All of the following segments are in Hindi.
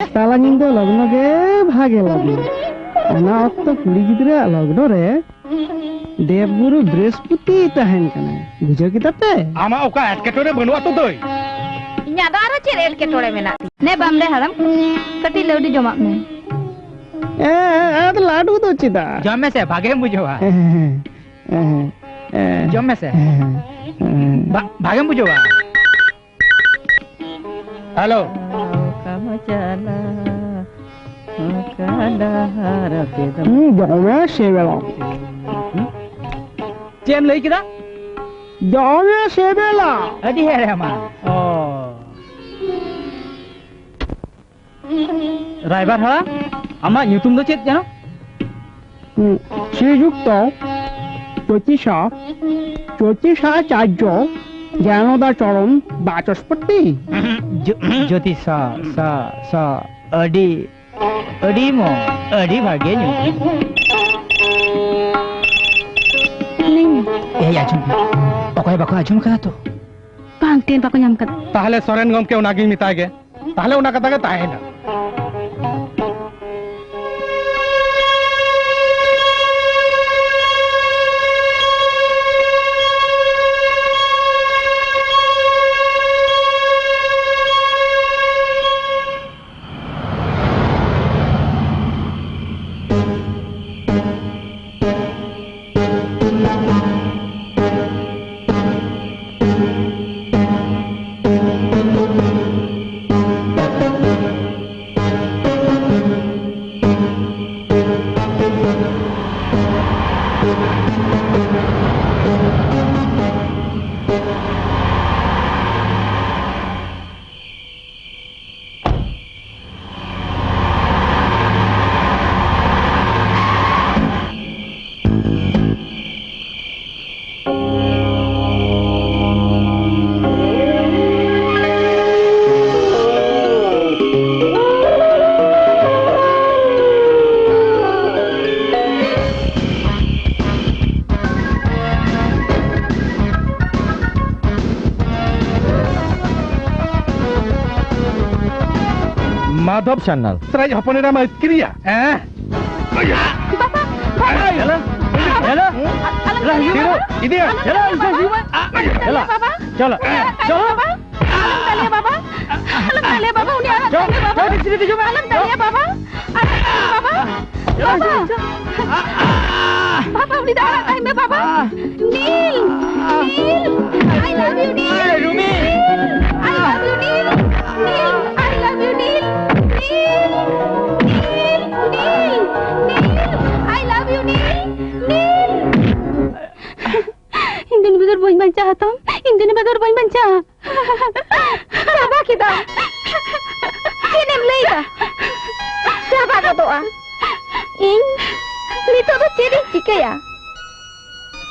तालांगिंग दो लग्न के भागे लगे अना अक्तो कुड़ी गिद्रे लग्न रे देवगुरु बृहस्पति तहन कने बुझो की तते आमा ओका एटकेटोरे बनुआ तो दोय इन्या दारो चेर एटकेटोरे मेनाती ने बामरे हराम कटी लौडी जमा में तो लाडू तो चिदा जम में से भागे बुझोवा जम में से भागे बुझोवा हेलो चेम लई किदा जावे सेबेला अडी है रे मा ओ ड्राइवर हड़ा आमा ᱧᱩᱛᱩᱢ ᱫᱚ ᱪᱮᱫ ᱡᱟᱱᱚ শ্রীযুক্ত জ্যোতিষাচার্য জ্ঞানদাচরণ বাচস্পতি ज्योतिषा सा सा अडी अडी मो अडी भागे ᱧᱩ ए आजम ओकय बाको आजम करा तो बांग तेन बाको ᱧᱟᱢ कद ताहले सोरेन गम के उनागी मितागे ताहले उना कथा के ताहेना माधव चैनल सराय हपने रामा क्रिया हेलो हेलो हीरो इधर हेलो हेलो चलो चलो तले बाबा उनी आना तले बाबा चलो जो आलम तले बाबा बाबा उनी दारा आई में बाबा Neel I love you Neel Rumi I love you Neel I love you Neel I love you, Neil. Hindi na betul boy banca Tom. Hindi na betul boy banca. Siapa kita? Ini Melayu. Siapa kau doa? Ing, itu tu ciri cika ya.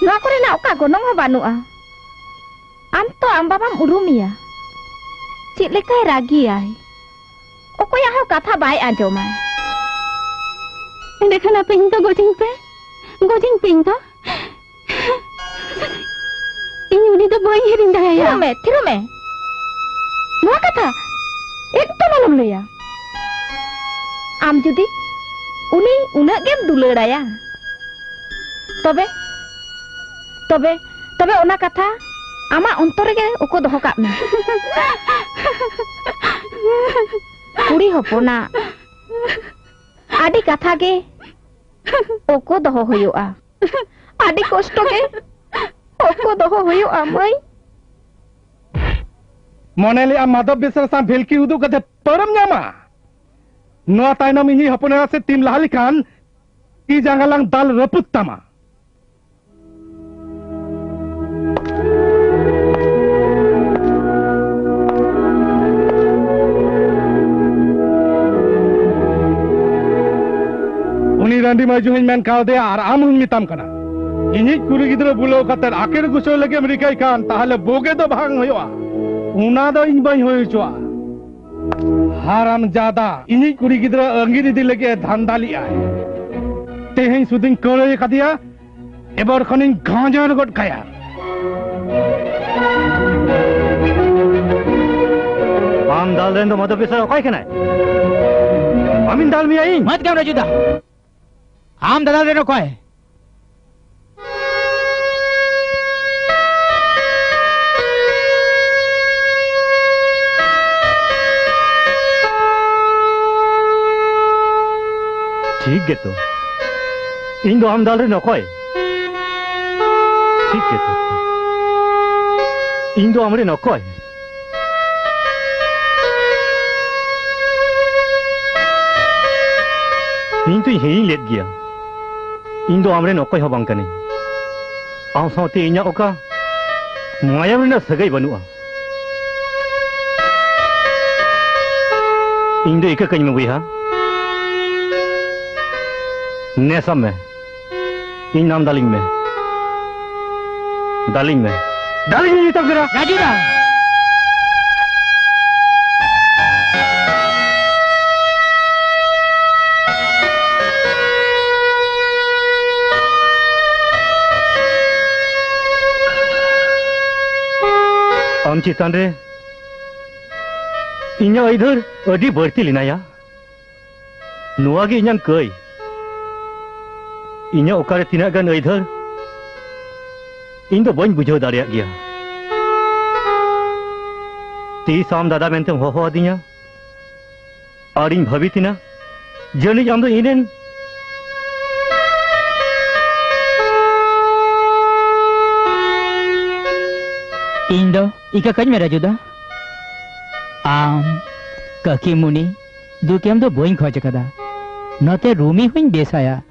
Nak kau nak kau gonong banu ah. Anto am babam urumi ya. Cik lekai ragi ya. Oko yang kau kata baik aja mah. देखा ना पिंग तो गोजिंग पिंग तो इन उन्हीं तो बोई हिरिंदा है यार थिरो में नवा कथा एक तो मालूम ले या आम जुदी उन्हीं उन्हें गेम दुलड़ा या तबे ओना कथा आमा अंतरे के ओको दोहो काप में कुड़ी होपोना आदि कथा के ओको दोहो हुयुआ आदि कष्ट के ओको दोहो हुयुआ मई मोनेली आ माधव बिसर सा भेलकी उदु कथे परम न्यामा नोआ ताइनम इही हपनेरा से टीम लाली खान ई जंगलांग दाल रपुत तमा रांडी माजू हन मैन काव दे आर आम हन मिताम कना इनी कुरी गिद्र बुलो कतर आकेर गुसो लगे अमेरिका कान ताहले बोगे दो भांग होयोआ उना दो इन बई होय चोआ हाराम जादा इनी कुरी गिद्र अंगिरी दि लगे धांदाली आए तेहें सुदिन करे कदिया एबर खनिन गांजर गट काया पाम दाल देन तो मदद बिसर काय कनाय आमिन दाल में आई मत क्या जुदा आम दादा दे नको है ठीक है तो इन दो आम दाल रे नको है ठीक है तो इन दो हमरे नको है इन तो यही लेट गया इन दो हमरे नको है बांग कने आउ साथे इन्या ओका माया में ना सगाई बनुआ इन दो एक कहीं में बुआ नेसा में इन नाम दालिंग में ये तक जरा राजूदा आम चितान रे इन्या इधर अडी बढ़ती लिनाया नुआ गे इन्या कई इन्या ओकारे तिना गन इधर इन दो बन बुझो दाड़िया गया ती साम दादा मेनते हो आदिया और इन भाभी तिना जनी आम दो इनेन इन दो इका कज में राजूदा आम ककी मुनी दुकेम दो बोइंग खोज कदा नते रूमी हुई बेसाया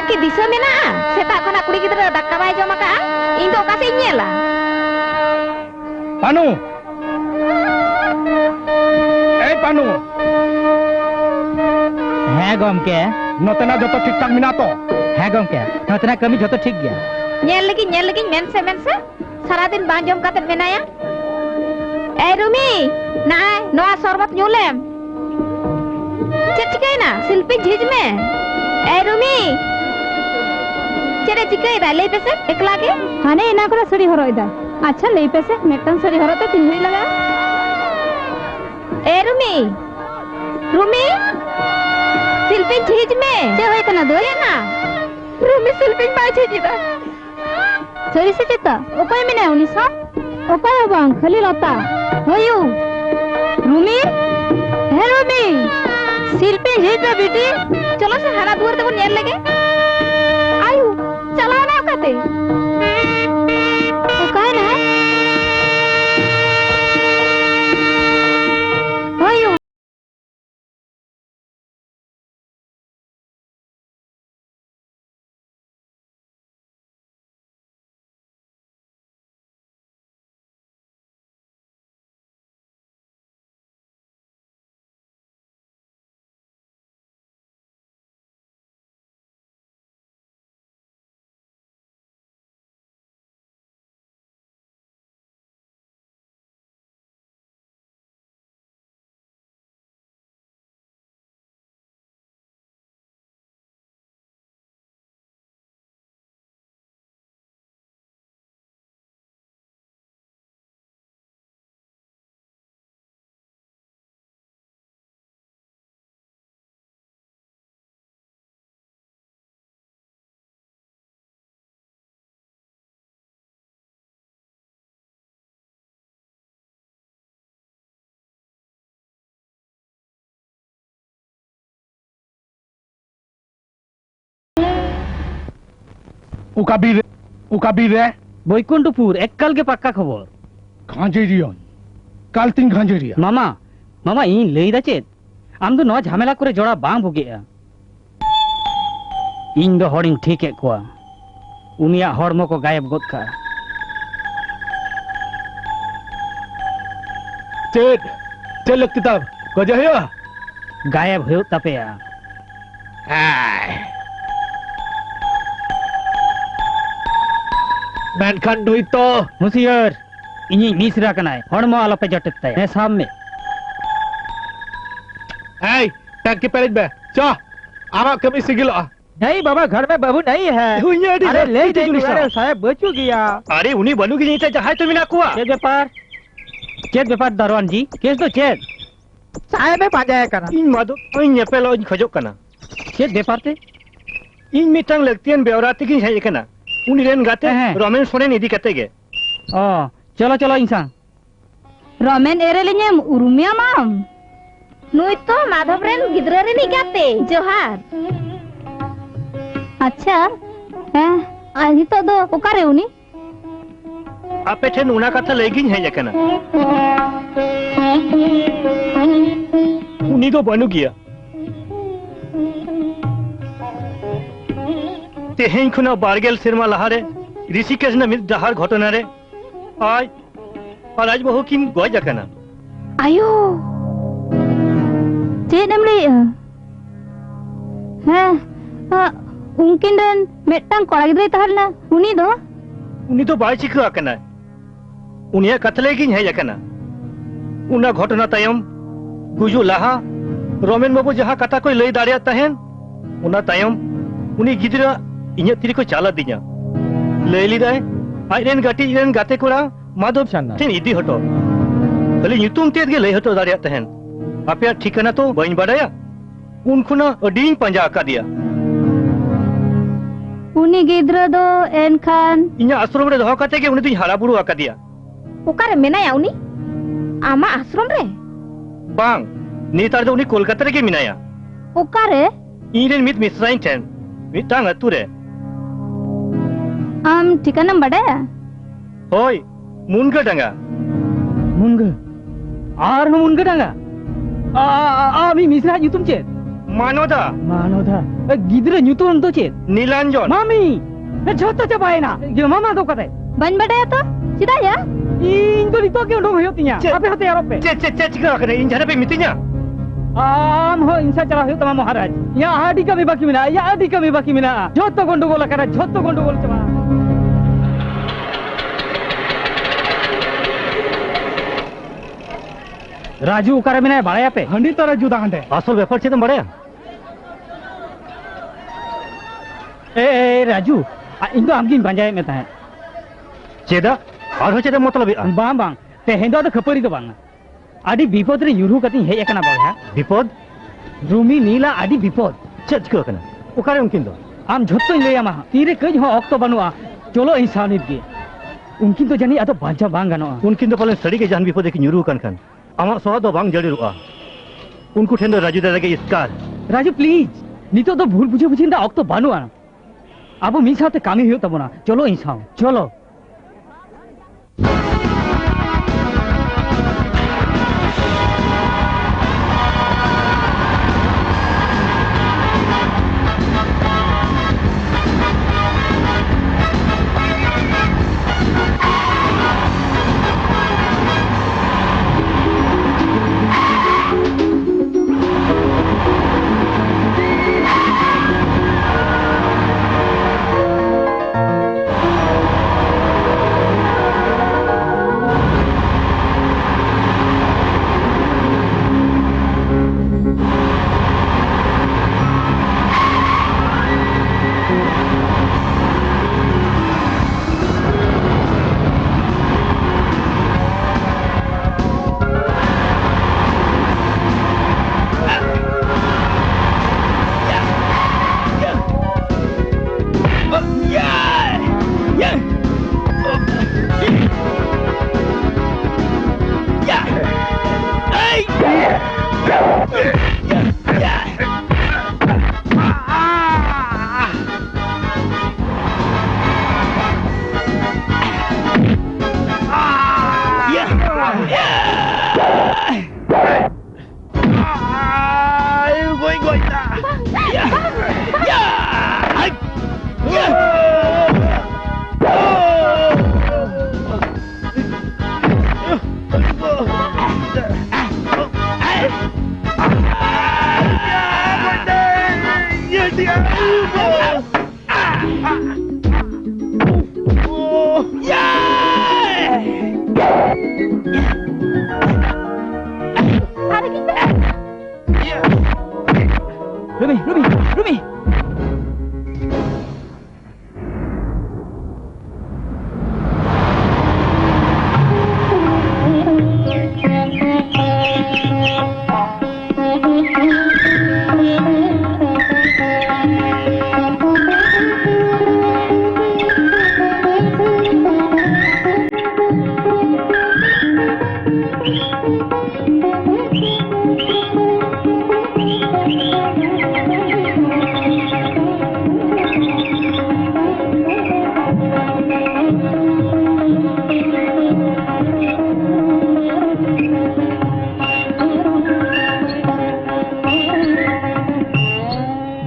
ki bisa mena seta kona kuri kita dak kabai joma ka indo ka se nyela Panu Panu है गमके नोतना जतो ठीक ठाक मिना तो है गमके नोतना कमी जतो ठीक गया nyel lagi mense सारा दिन बांग जम काते मेनाया रूमी ना नोआ शरबत nyulem चिकाई ना शिल्पी झिज में रूमी चेरे चिकाई दा ले पेसे एकला के हाने इना करे सड़ी हरोइदा अच्छा ले पेसे मेटन सड़ी हरो तो तिंगरी लगा रूमी शिल्पी झिज में जे होय तना दोरे ना रूमी शिल्पी बाय झिजिदा सरी से चिता ओपाय में ना उनी सा ओपाय बांग खाली लता होयु रूमी शिल्पी झिज बेटी चलो से हाना दुआर तक नेल लगे आयु चला ना कहते उकाबीर रे বৈকুণ্ঠপুর এককাল গে পাক্কা খবর खांजेरियन कालतिन खांजेरिया মামা মামা ইন লই দা চেত আম দো ন ঝামেলা করে জড়া বাং ভুগেয়া ইন দো হরিং ঠিক এ কোয়া উনিয়া হড়মো কো গায়েব গদ কা चेत चल किताब गजा है গায়েব হয়ে তাপেয়া मेनखान नुई तो হুঁশিয়ার ইনি মিসরা কানায় হড়মো আলোপে জটে তাই হ্যাঁ সামনে ए टंकी पेरिज बे चा आमा कमी सिगिल नहीं बाबा घर में बहू नहीं है अरे ले जाएंगे अरे साहब बचू गया अरे उन्हीं बनूगी नहीं तो जहां तुम ना कुआ चेत व्यापार दरवान जी केस दो चेत साहेब पाजाया कना इन मादो इन नेपेलो इन खजो कना चेत व्यापार ते इन मिटांग लगतियन बेवराती की है कना उन रेन गाते हैं। रोमेन सोरेन इदी कते गे ओ चलो चलो इंसान Romen erelinya urumia mam. Nui to Madhav ren gidra ren igate Johar. अच्छा आज तो दो पुकारे उनी आपे ठेन उना कथा लेगिन है जकना उनी तो बनू गया तेहेन खुना बारगेल सिरमा लहारे ऋषिकेश न मित दहार घटना रे आज बहु किन गय जकना आयो चे नमले उनकिन रन मेटटांग कोड़ा गिद्रे तहलना उनी तो बाय चिका आकना उनिया कथले गिन है जकना उना घटना तायम गुजु लाहा रोमेन बाबू जहां कथा कोई लई दाड़िया तहन उना तायम उनी गिद्रा इnya तिरी को चाला दिया लैली दाय आइरेन गाते कोड़ा माधव ठेन इदी हटो खाली ᱧᱩᱛᱩᱢ तेद गे लई हटो दाड़िया तहन आपे ठिकाना तो बइन बाड़ाया उन खुना अडीन पंजा आका दिया उनी गिद्रा दो एनखान इnya आश्रम रे दोह काते गे उनी हारा बुरु आका दिया ओकारे मेनाया उनी आमा आश्रम रे बांग नेतार दो उनी कोलकाता रे गे मिनाया ओकारे इरेन मित मिसराइन ठेन मिटांग अतु रे आम ठिकाना बड़ाया होय मुनगा डांगा मुनगा आर हम मुनगा डांगा आमी मिसरा ᱧᱩᱛᱩᱢ चेत मानोदा गिद्रा ᱧᱩᱛᱩᱢ दो चेत नीलांजन मामी झोतो चबायना ये मामा दो कते बन बड़ाया तो चिदा या इन तो नितो के उडो होयो तिया आपे होते यार पे चे चिका करे इन जने पे मितिnya आम हो इंसा चला होयो तमा महाराज या आडी कमी बाकी मिना झोतो गंडगोल करे झोतो गंडगोल चबा राजू उकारे मिना बाड़ाया पे हंडी तारा जुदा हंडे असल व्यापार चेतम बाड़ाया ए राजू इन दो आमगिन पंजाय में ताहे चेदा और हो चेदा मतलब बांग तेहेन दो खपरी दो बांग आडी विपद रे युरु कति हे एकना बाया विपद रूमी नीला आडी विपद चेद को कना उकारे उनकिन दो आम झोतो लेया मा तीरे कज हो ऑक्टो बनुआ चलो इंसानित गे उनकिन तो जानी आदो बांचा बांग गानो उनकिन तो पालन सड़ी के जान विपद के ᱧᱩᱨᱩ खान आमा सह दो बांग जड़ी रुआ उनको ठेन दो राजू दादा के इसकार राजू प्लीज नितो दो भूल बुझे बुझिन दा ऑक्टो बनुआ आबो मी साथे कामी हुयो तबना चलो इंसान चलो Rumi, Rumi, Rumi.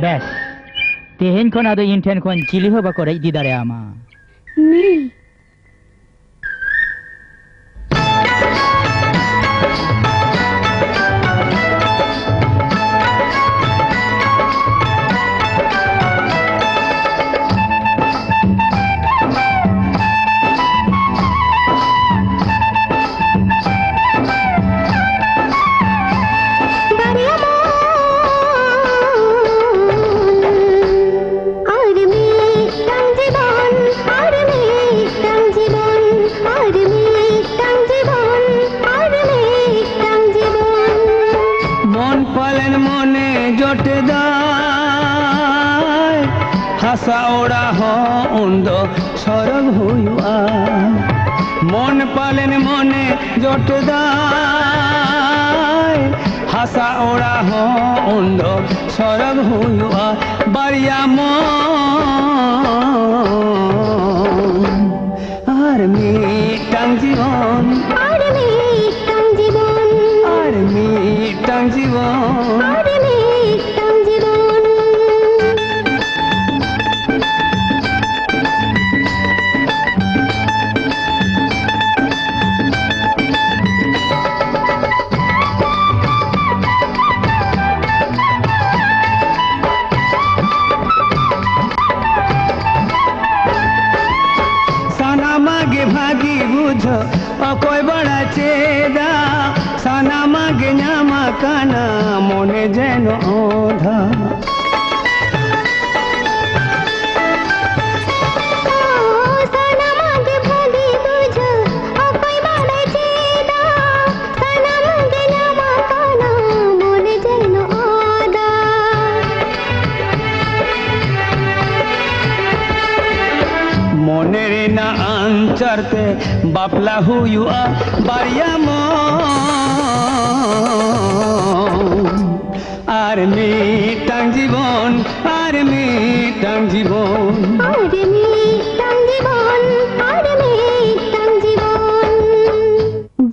Bes, tehen kon ado inten kon chili ho ba kore di dare ama. Ni. হাসা ওড়া হন্দ সরগ হইয়া মন পালেন মনে জটদায় হাসা ওড়া হন্দ সরগ হইয়া বাড়িয়া মন আর মিটাং জীবন আর মিটাং জীবন আর মিটাং জীবন আর মিটাং জীবন ভাগি বুঝ অকয় বড়া চেদা সানা মাগে নামা কানা মনে যেন ওধা মনের না আঞ্চরতে বাপলা হুয়া বাড়িয়া মন আর মিটাং জীবন আর মিটাং জীবন আর মিটাং জীবন আর মিটাং জীবন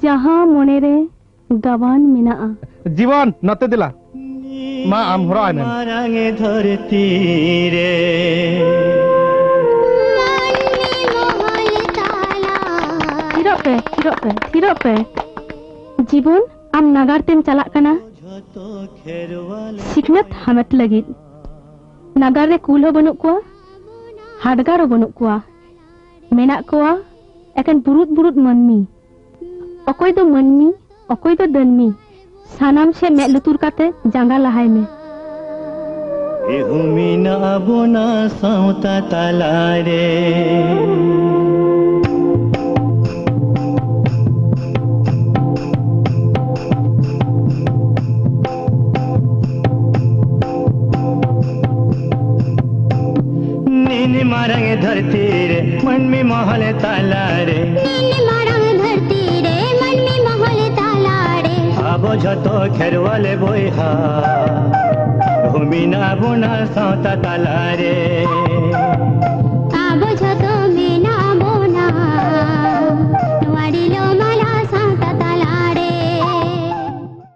Jaha monere gawan menaa. জীবন নতে দিলা মা আম হরাই মেন মারাঙে ধরতি রে Thirok pe. Jibon am nagar tem chalak kana. Siknat hamet lagit. Nagar re kul ho banuk kuwa. Hadgar ho banuk kuwa. Menak kuwa ekan burut manmi. Okoy do manmi, okoy do danmi. Sanam se me lutur kate janga lahai me. Ehumi na abona sauta talare नीनी मारेंगे धरती रे मन में महल ताला रे नीली मारेंगे धरती रे मन में महल ताला रे अब झतो खेरवाले बोइहा भूमि ना बुना sauta talare